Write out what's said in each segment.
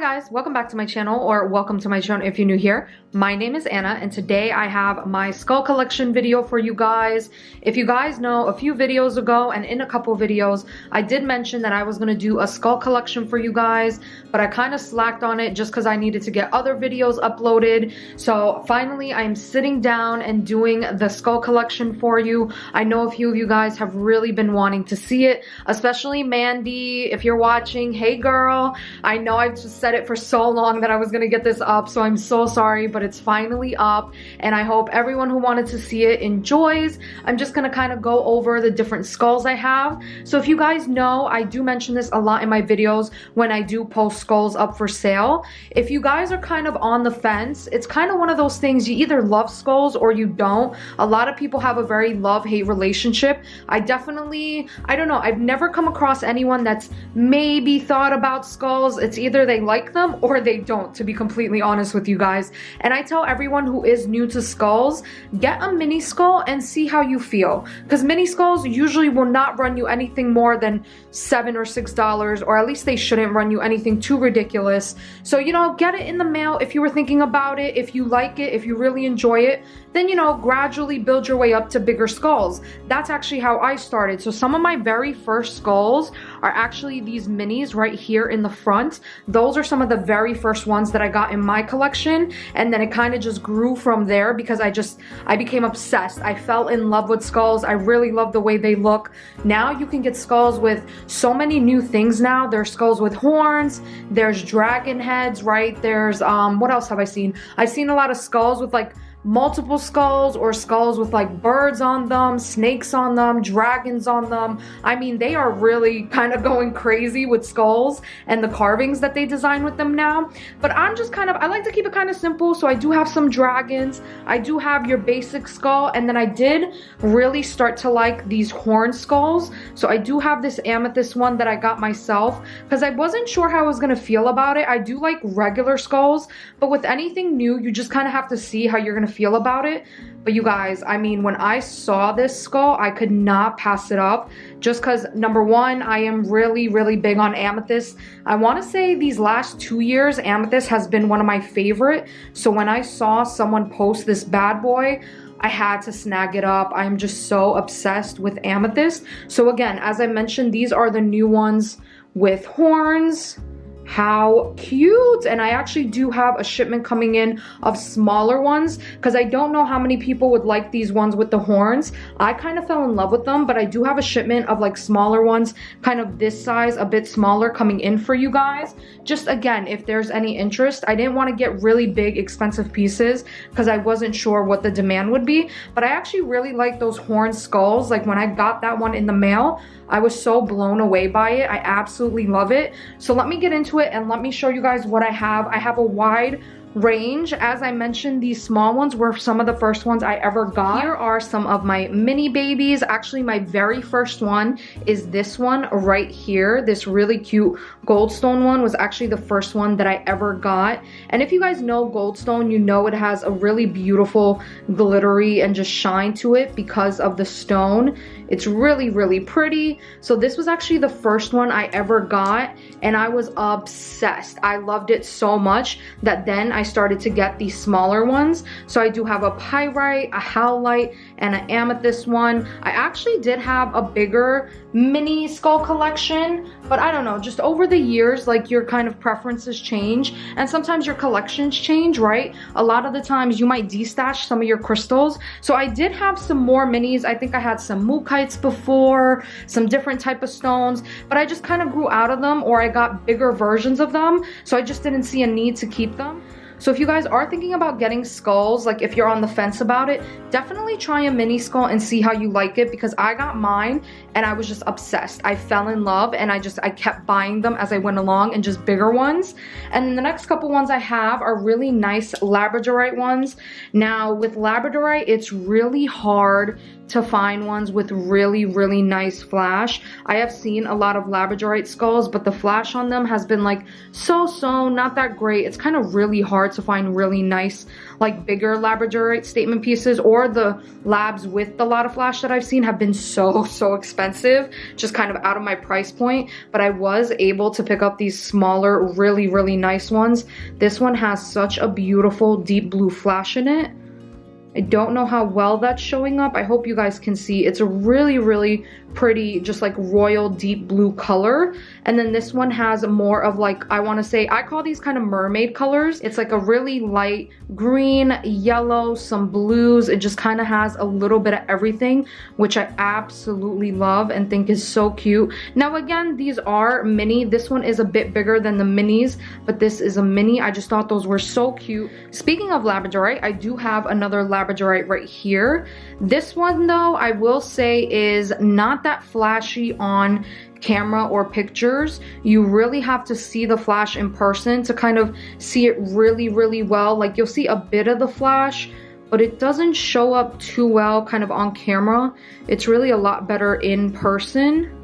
guys, welcome back to my channel, or welcome to my channel if you're new here. My name is Anna and today I have my skull collection video for you guys. If you guys know, a few videos ago and in a couple videos I did mention that I was going to do a skull collection for you guys, but I kind of slacked on it just because I needed to get other videos uploaded. So finally I'm sitting down and doing the skull collection for you. I know a few of you guys have really been wanting to see it, especially Mandy. If you're watching, hey girl, I know I've just said it for so long that I was gonna get this up, so I'm so sorry, but it's finally up and I hope everyone who wanted to see it enjoys. I'm just gonna kind of go over the different skulls I have. So if you guys know, I do mention this a lot in my videos when I do post skulls up for sale. If you guys are kind of on the fence, it's kind of one of those things, you either love skulls or you don't. A lot of people have a very love-hate relationship. I don't know, I've never come across anyone that's maybe thought about skulls. It's either they like them or they don't, to be completely honest with you guys. And I tell everyone who is new to skulls, get a mini skull and see how you feel, because mini skulls usually will not run you anything more than $7 or $6, or at least they shouldn't run you anything too ridiculous. So, you know, get it in the mail if you were thinking about it. If you like it, if you really enjoy it, then, you know, gradually build your way up to bigger skulls. That's actually how I started. So some of my very first skulls are actually these minis right here in the front. Those are some of the very first ones that I got in my collection, and then it kind of just grew from there because I became obsessed. I fell in love with skulls. I really love the way they look. Now you can get skulls with so many new things now. There's skulls with horns, there's dragon heads, right? There's what else have I seen? I've seen a lot of skulls with like multiple skulls, or skulls with like birds on them, snakes on them, dragons on them. I mean, they are really kind of going crazy with skulls and the carvings that they design with them now. But I'm just I like to keep it kind of simple. So I do have some dragons, I do have your basic skull, and then I did really start to like these horn skulls. So I do have this amethyst one that I got myself because I wasn't sure how I was going to feel about it. I do like regular skulls, but with anything new, you just kind of have to see how you're going to feel about it. But you guys, I mean, when I saw this skull, I could not pass it up, just because number one, I am really big on amethyst. I want to say these last 2 years, amethyst has been one of my favorite. So when I saw someone post this bad boy, I had to snag it up. I'm just so obsessed with amethyst. So again, as I mentioned, these are the new ones with horns. How cute! And I actually do have a shipment coming in of smaller ones because I don't know how many people would like these ones with the horns. I kind of fell in love with them, but I do have a shipment of like smaller ones, kind of this size, a bit smaller, coming in for you guys. Just again, if there's any interest. I didn't want to get really big expensive pieces because I wasn't sure what the demand would be, but I actually really like those horn skulls. Like when I got that one in the mail, I was so blown away by it. I absolutely love it. So let me get into it and let me show you guys what I have. I have a wide range. As I mentioned, these small ones were some of the first ones I ever got. Here are some of my mini babies. Actually, my very first one is this one right here. This really cute goldstone one was actually the first one that I ever got. And if you guys know goldstone, you know it has a really beautiful glittery and just shine to it because of the stone. It's really pretty. So this was actually the first one I ever got, and I was obsessed. I loved it so much that then I started to get these smaller ones. So I do have a pyrite, a howlite, and an amethyst one. I actually did have a bigger mini skull collection, but I don't know, just over the years, like, your kind of preferences change, and sometimes your collections change, right? A lot of the times you might destash some of your crystals. So I did have some more minis. I think I had some mookites before, some different type of stones, but I just kind of grew out of them, or I got bigger versions of them, so I just didn't see a need to keep them. So if you guys are thinking about getting skulls, like if you're on the fence about it, definitely try a mini skull and see how you like it, because I got mine and I was just obsessed. I fell in love and I kept buying them as I went along, and just bigger ones. And then the next couple ones I have are really nice Labradorite ones. Now with Labradorite, it's really hard to find ones with really nice flash. I have seen a lot of Labradorite skulls, but the flash on them has been like so not that great. It's kind of really hard to find really nice, like bigger Labradorite statement pieces, or the labs with a lot of flash that I've seen have been so expensive, just kind of out of my price point. But I was able to pick up these smaller, really nice ones. This one has such a beautiful deep blue flash in it. I don't know how well that's showing up. I hope you guys can see. It's a really pretty, just like royal deep blue color. And then this one has more of like, I want to say, I call these kind of mermaid colors. It's like a really light green, yellow, some blues. It just kind of has a little bit of everything, which I absolutely love and think is so cute. Now again, these are mini. This one is a bit bigger than the minis, but this is a mini. I just thought those were so cute. Speaking of Labradorite, I do have another Labradorite right here. This one though, I will say, is not that flashy on camera or pictures. You really have to see the flash in person to kind of see it really well. Like you'll see a bit of the flash, but it doesn't show up too well kind of on camera. It's really a lot better in person.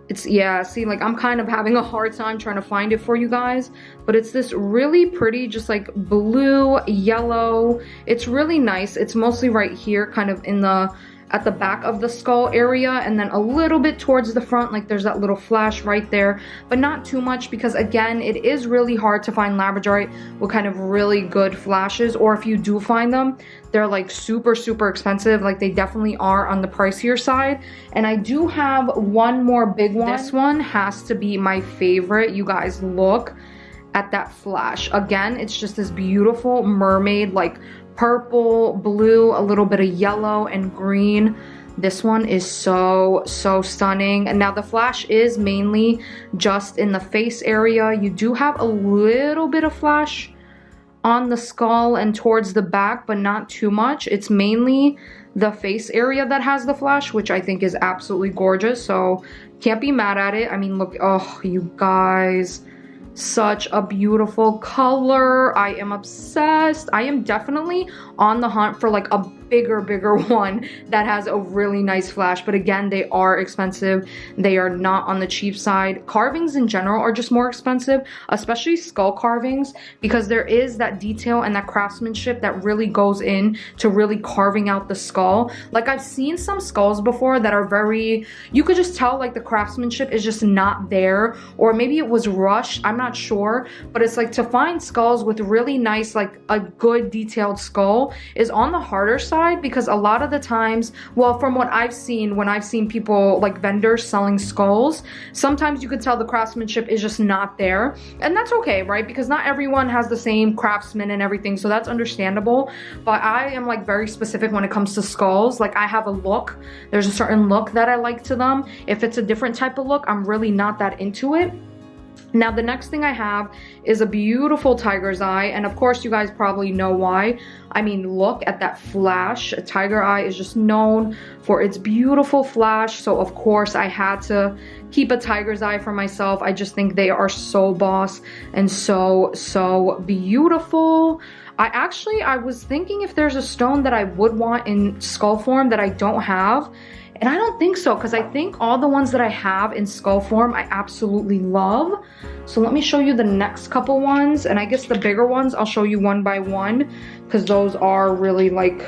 It's, yeah, see, like I'm kind of having a hard time trying to find it for you guys, but it's this really pretty, just like blue, yellow. It's really nice. It's mostly right here, kind of in the, at the back of the skull area, and then a little bit towards the front, like there's that little flash right there, but not too much, because again, it is really hard to find Labradorite with kind of really good flashes, or if you do find them, they're like super expensive. Like they definitely are on the pricier side. And I do have one more big one. This one has to be my favorite. You guys, look at that flash. Again, it's just this beautiful mermaid, like purple, blue, a little bit of yellow and green. This one is so stunning. And now the flash is mainly just in the face area. You do have a little bit of flash on the skull and towards the back, but not too much. It's mainly the face area that has the flash, which I think is absolutely gorgeous, so can't be mad at it. I mean, look, oh, you guys, such a beautiful color. I am obsessed. I am definitely on the hunt for like a bigger one that has a really nice flash, but again, they are expensive. They are not on the cheap side. Carvings in general are just more expensive, especially skull carvings, because there is that detail and that craftsmanship that really goes in to really carving out the skull. Like I've seen some skulls before that are very, you could just tell like the craftsmanship is just not there, or maybe it was rushed, I'm not sure. But it's like, to find skulls with really nice, like a good detailed skull is on the harder side, because a lot of the times, well, from what I've seen, when I've seen people like vendors selling skulls, sometimes you could tell the craftsmanship is just not there. And that's okay, right? Because not everyone has the same craftsman and everything, so that's understandable. But I am like very specific when it comes to skulls. Like I have a look, there's a certain look that I like to them. If it's a different type of look, I'm really not that into it. Now the next thing I have is a beautiful tiger's eye, and of course you guys probably know why. I mean, look at that flash. A tiger eye is just known for its beautiful flash, so of course I had to keep a tiger's eye for myself. I just think they are so boss and so beautiful. I was thinking if there's a stone that I would want in skull form that I don't have, and I don't think so, because I think all the ones that I have in skull form I absolutely love. So let me show you the next couple ones, and I guess the bigger ones I'll show you one by one, because those are really like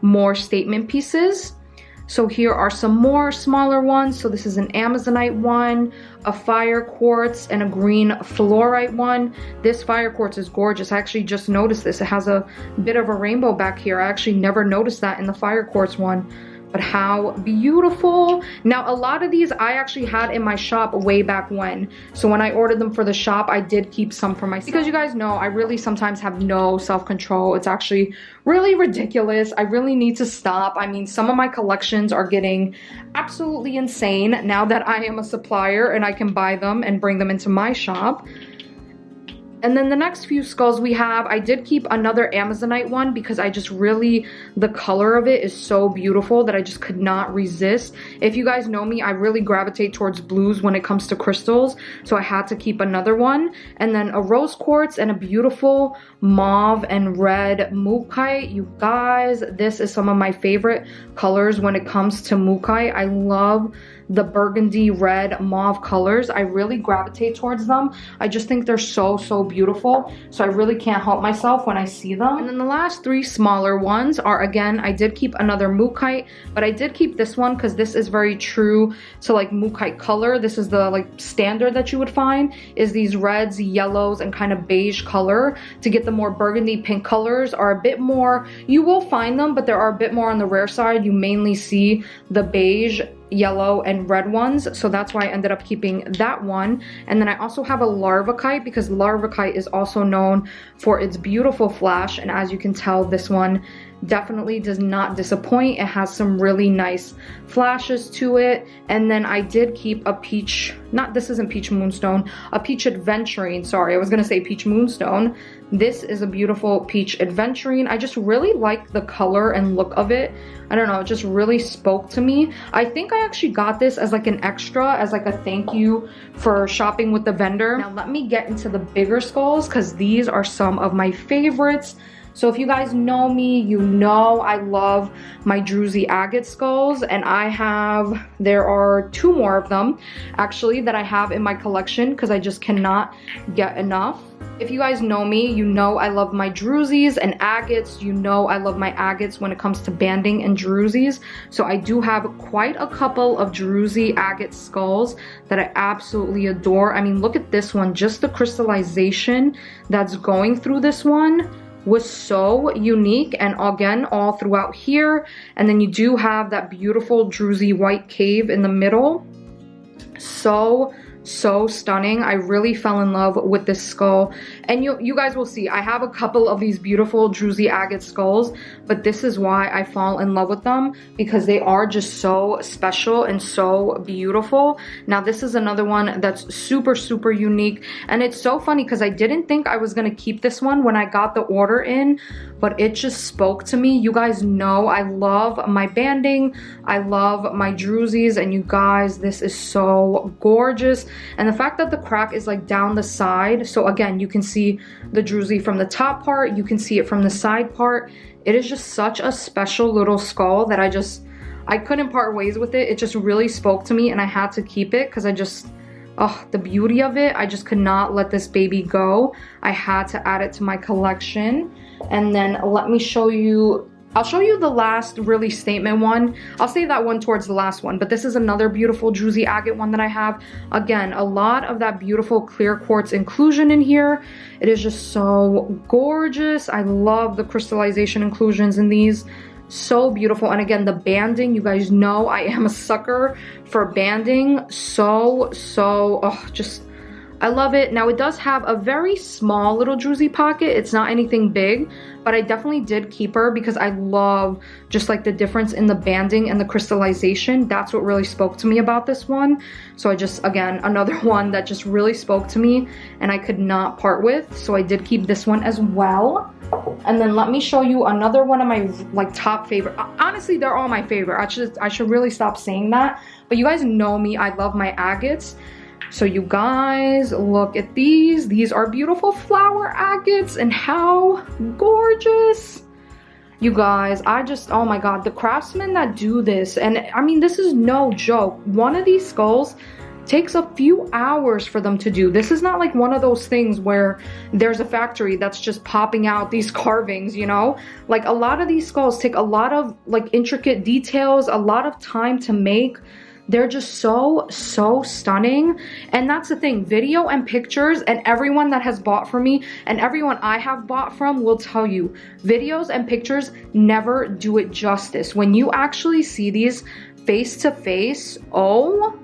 more statement pieces. So here are some more smaller ones. So this is an Amazonite one, a fire quartz, and a green fluorite one. This fire quartz is gorgeous. I actually just noticed this. It has a bit of a rainbow back here. I actually never noticed that in the fire quartz one. But how beautiful. Now a lot of these I actually had in my shop way back when, so when I ordered them for the shop, I did keep some for myself, because you guys know I really sometimes have no self-control. It's actually really ridiculous. I really need to stop. I mean, some of my collections are getting absolutely insane now that I am a supplier and I can buy them and bring them into my shop. And then the next few skulls we have, I did keep another Amazonite one because I just really, the color of it is so beautiful that I just could not resist. If you guys know me, I really gravitate towards blues when it comes to crystals, so I had to keep another one. And then a rose quartz and a beautiful mauve and red mookaite. You guys, this is some of my favorite colors when it comes to mookaite. I love the burgundy, red, mauve colors. I really gravitate towards them. I just think they're so beautiful, so I really can't help myself when I see them. And then the last three smaller ones are, again, I did keep another mookaite, but I did keep this one because this is very true to like mookaite color. This is the like standard that you would find, is these reds, yellows, and kind of beige color. To get the more burgundy pink colors are a bit more, you will find them, but there are a bit more on the rare side. You mainly see the beige, yellow, and red ones, so that's why I ended up keeping that one. And then I also have a Larva Kite because Larva Kite is also known for its beautiful flash, and as you can tell, this one definitely does not disappoint. It has some really nice flashes to it. And then I did keep a peach, this isn't peach moonstone, a peach adventurine. Sorry, I was gonna say peach moonstone. This is a beautiful peach adventurine. I just really like the color and look of it. I don't know, it just really spoke to me. I think I actually got this as like an extra, as like a thank you for shopping with the vendor. Now let me get into the bigger skulls because these are some of my favorites. So if you guys know me, you know I love my Druzy Agate skulls, and there are two more of them actually that I have in my collection because I just cannot get enough. If you guys know me, you know I love my Druzys and Agates. You know I love my Agates when it comes to banding and Druzys. So I do have quite a couple of Druzy Agate skulls that I absolutely adore. I mean, look at this one. Just the crystallization that's going through this one was so unique, and again, all throughout here. And then you do have that beautiful Druzy white cave in the middle. So stunning. I really fell in love with this skull, and you guys will see I have a couple of these beautiful Druzy Agate skulls, but this is why I fall in love with them, because they are just so special and so beautiful. Now this is another one that's super unique, and it's so funny because I didn't think I was gonna keep this one when I got the order in, but it just spoke to me. You guys know I love my banding, I love my Druzys, and you guys, this is so gorgeous. And the fact that the crack is like down the side, so again, you can see the Druzy from the top part, you can see it from the side part. It is just such a special little skull that I couldn't part ways with it. It just really spoke to me, and I had to keep it because the beauty of it, I just could not let this baby go. I had to add it to my collection. And then let me show you, I'll show you the last really statement one. I'll save that one towards the last one, but this is another beautiful Druzy Agate one that I have. Again, a lot of that beautiful clear quartz inclusion in here. It is just so gorgeous. I love the crystallization inclusions in these. So beautiful. And again, the banding, you guys know I am a sucker for banding. I love it. Now it does have a very small little Druzy pocket. It's not anything big, but I definitely did keep her because I love just like the difference in the banding and the crystallization. That's what really spoke to me about this one. So again, another one that just really spoke to me and I could not part with. So I did keep this one as well. And then let me show you another one of my like top favorite. Honestly, they're all my favorite. I should really stop saying that. But you guys know me, I love my agates. So you guys, look at these. These are beautiful flower agates, and how gorgeous. You guys, oh my god, the craftsmen that do this, and I mean, this is no joke. One of these skulls takes a few hours for them to do. This is not like one of those things where there's a factory that's just popping out these carvings, you know? Like a lot of these skulls take a lot of like intricate details, a lot of time to make. They're just so stunning. And that's the thing, video and pictures, and everyone that has bought from me and everyone I have bought from will tell you, videos and pictures never do it justice. When you actually see these face to face, oh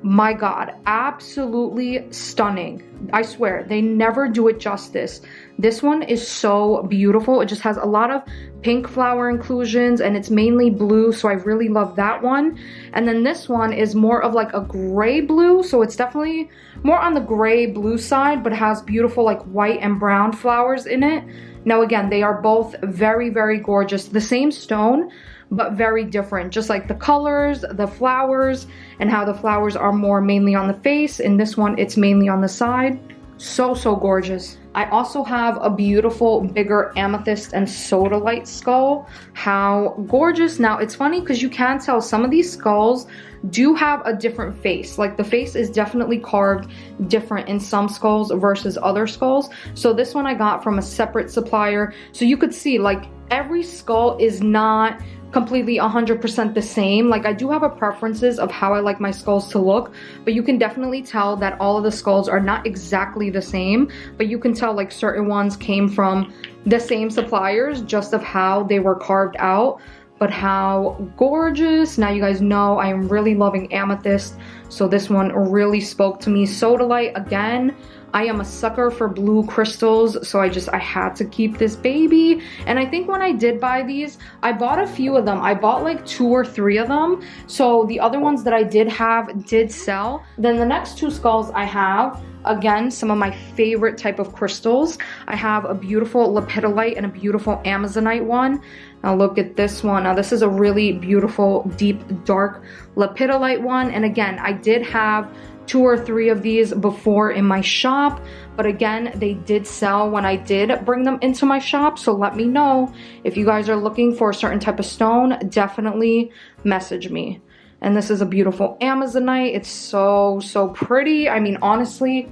my God, absolutely stunning. I swear, they never do it justice. This one is so beautiful. It just has a lot of pink flower inclusions and it's mainly blue, so I really love that one. And then this one is more of like a gray blue, so it's definitely more on the gray blue side, but has beautiful like white and brown flowers in it. Now again, they are both very, very gorgeous. The same stone, but very different. Just like the colors, the flowers, and how the flowers are more mainly on the face. In this one, it's mainly on the side. So, so gorgeous. I also have a beautiful bigger amethyst and sodalite skull. How gorgeous. Now it's funny because you can tell some of these skulls do have a different face. Like the face is definitely carved different in some skulls versus other skulls. So this one I got from a separate supplier. So you could see like every skull is not completely 100% the same. Like I do have a preferences of how I like my skulls to look, but you can definitely tell that all of the skulls are not exactly the same, but you can tell like certain ones came from the same suppliers just of how they were carved out. But how gorgeous. Now you guys know I am really loving amethyst, so this one really spoke to me. Sodalite, again, I am a sucker for blue crystals, so I had to keep this baby. And I think when I did buy these, I bought a few of them. I bought like 2 or 3 of them, so the other ones that I did have did sell. Then the next 2 skulls I have, again, some of my favorite type of crystals. I have a beautiful Lapidalite and a beautiful Amazonite one. Now look at this one. Now this is a really beautiful, deep, dark Lapidalite one. And again, I did have 2 or 3 of these before in my shop, but again, they did sell when I did bring them into my shop. So let me know if you guys are looking for a certain type of stone. Definitely message me. And this is a beautiful Amazonite. It's so, so pretty. I mean, honestly,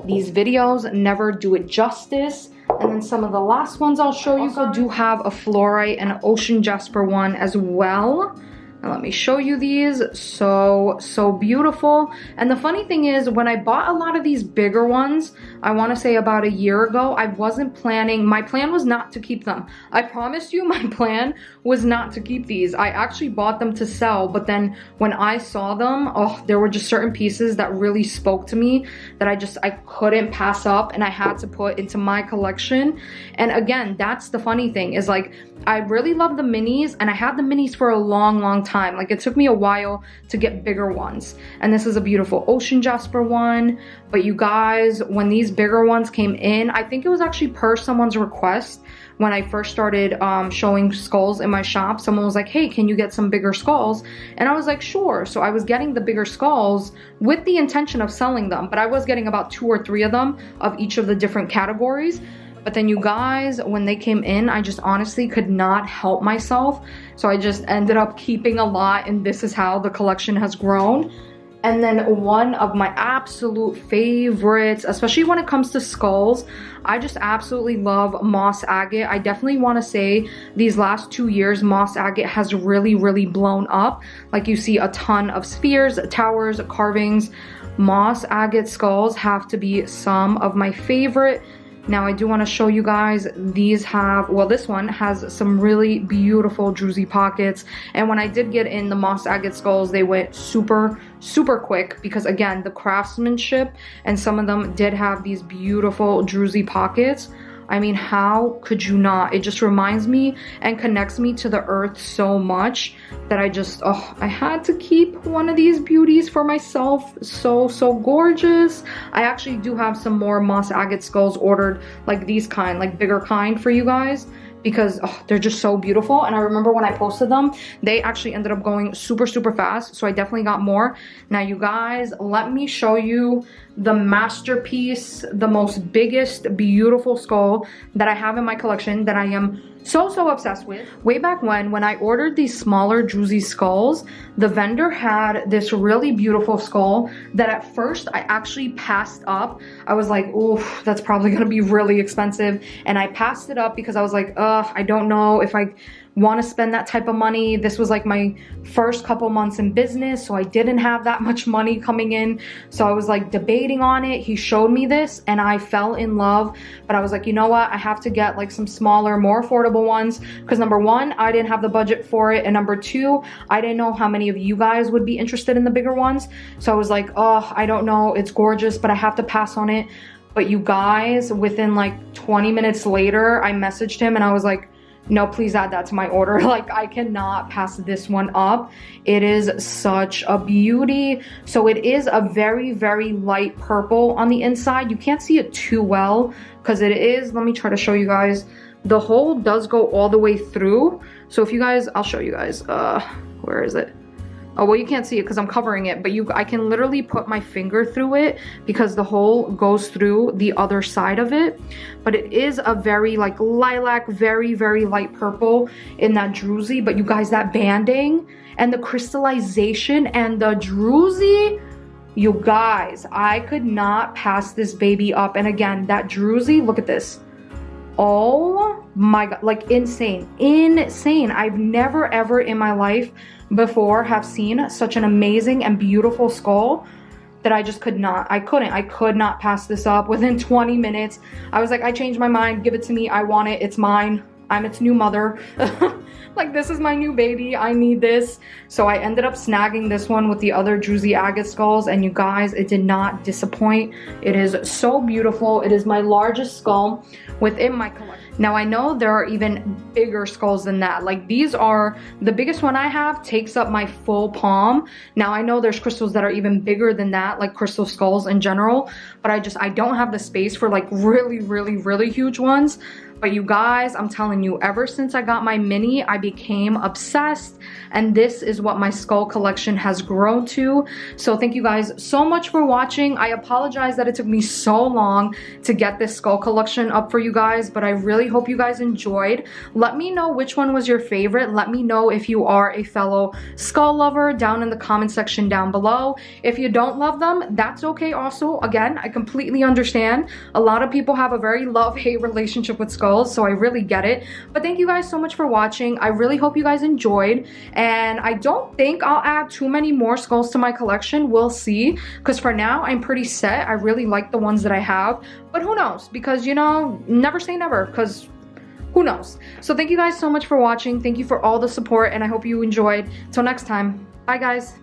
these videos never do it justice. And then some of the last ones I'll show you. Also do have a Fluorite and an Ocean Jasper one as well. Now let me show you these. So, so beautiful. And the funny thing is, when I bought a lot of these bigger ones, I want to say about a year ago, I wasn't planning, my plan was not to keep them. I promise you my plan was not to keep these. I actually bought them to sell, but then when I saw them, oh, there were just certain pieces that really spoke to me that I couldn't pass up and I had to put into my collection. And again, that's the funny thing is like, I really love the minis and I had the minis for a long, long time. Like it took me a while to get bigger ones. And this is a beautiful Ocean Jasper one. But you guys, when these bigger ones came in, I think it was actually per someone's request. When I first started showing skulls in my shop, someone was like, hey, can you get some bigger skulls? And I was like, sure. So I was getting the bigger skulls with the intention of selling them. But I was getting about 2 or 3 of them of each of the different categories. But then you guys, when they came in, I just honestly could not help myself. So I just ended up keeping a lot, and this is how the collection has grown. And then one of my absolute favorites, especially when it comes to skulls, I just absolutely love moss agate. I definitely want to say these last 2 years, moss agate has really, really blown up. Like you see a ton of spheres, towers, carvings. Moss agate skulls have to be some of my favorite. Now I do want to show you guys, these have, well, this one has some really beautiful druzy pockets. And when I did get in the moss agate skulls, they went super, super quick because again, the craftsmanship and some of them did have these beautiful druzy pockets. I mean, how could you not? It just reminds me and connects me to the earth so much that I had to keep one of these beauties for myself. So, so gorgeous. I actually do have some more moss agate skulls ordered, like these kind, like bigger kind for you guys, because they're just so beautiful. And I remember when I posted them, they actually ended up going super, super fast. So I definitely got more. Now you guys, let me show you the masterpiece, the most biggest, beautiful skull that I have in my collection that I am so, so obsessed with. Way back when I ordered these smaller druzy skulls, the vendor had this really beautiful skull that at first I actually passed up. I was like, oof, that's probably gonna be really expensive. And I passed it up because I was like, I don't know if I want to spend that type of money. This was like my first couple months in business, so I didn't have that much money coming in. So I was like debating on it. He showed me this and I fell in love, but I was like, you know what? I have to get like some smaller, more affordable ones because number one, I didn't have the budget for it, and number two, I didn't know how many of you guys would be interested in the bigger ones. So I was like, oh, I don't know. It's gorgeous, but I have to pass on it. But you guys, within like 20 minutes later, I messaged him and I was like, no, please add that to my order. Like, I cannot pass this one up. It is such a beauty. So it is a very, very light purple on the inside. You can't see it too well because it is, let me try to show you guys. The hole does go all the way through. So if you guys, I'll show you guys. Where is it? Oh, well, you can't see it because I'm covering it, but I can literally put my finger through it because the hole goes through the other side of it. But it is a very like lilac, very, very light purple in that druzy. But you guys, that banding and the crystallization and the druzy, you guys, I could not pass this baby up. And again, that druzy, look at this. Oh my God, like insane, insane. I've never ever in my life before have seen such an amazing and beautiful skull that I just could not, I could not pass this up. Within 20 minutes, I was like, I changed my mind, give it to me, I want it, it's mine. I'm its new mother. Like, this is my new baby, I need this. So I ended up snagging this one with the other druzy agate skulls, and you guys, it did not disappoint. It is so beautiful. It is my largest skull within my collection. Now I know there are even bigger skulls than that. Like, these are, the biggest one I have takes up my full palm. Now I know there's crystals that are even bigger than that, like crystal skulls in general, but I don't have the space for like really, really, really huge ones. But you guys, I'm telling you, ever since I got my mini, I became obsessed. And this is what my skull collection has grown to. So thank you guys so much for watching. I apologize that it took me so long to get this skull collection up for you guys, but I really hope you guys enjoyed. Let me know which one was your favorite. Let me know if you are a fellow skull lover down in the comment section down below. If you don't love them, that's okay also. Again, I completely understand. A lot of people have a very love-hate relationship with skulls, so I really get it. But thank you guys so much for watching. I really hope you guys enjoyed, and I don't think I'll add too many more skulls to my collection. We'll see, because for now I'm pretty set. I really like the ones that I have, but who knows, because you know, never say never, because who knows. So thank you guys so much for watching. Thank you for all the support, and I hope you enjoyed. Till next time, bye guys.